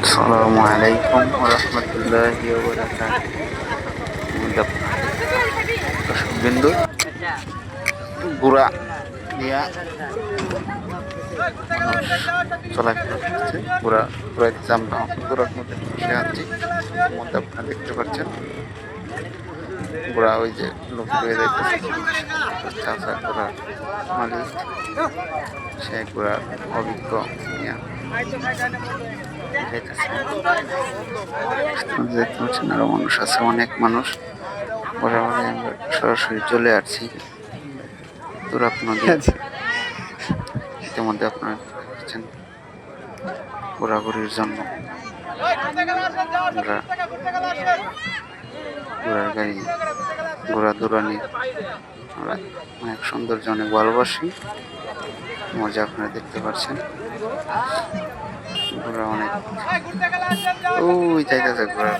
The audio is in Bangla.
আসসালামু আলাইকুম ওয়া রাহমাতুল্লাহি ওয়া বারাকাতুহু। দর্শকবৃন্দ, ঘোড়া দিয়া মানুষ চলাফেরা করছে। ঘোড়াতে আমরা ঘোড়ার মধ্যে বসে আছি। এর মধ্যে আপনারা দেখতে পাচ্ছেন ঘোড়া, ওই যে লোক হয়ে যাইতেছে চাচা ঘোড়ার মালিক, সে ঘোড়ার অভিজ্ঞ নিয়ে যাইতেছে। দেখতে পাচ্ছেন আরো মানুষ আছে, অনেক মানুষ। বরাবরই আমরা সরাসরি চলে আসছি তুরাগ নদী। ইতিমধ্যে আপনারা দেখছেন ঘোরাঘুরির জন্য আমরা ঘোড়ার গাড়ি, ঘোড়া দৌড়ানি আমরা অনেক সৌন্দর্য, অনেক ভালোবাসি। মজা আপনারা দেখতে পাচ্ছেন। ঘোড়া অনেক ওই যাইতেছে ঘোড়া।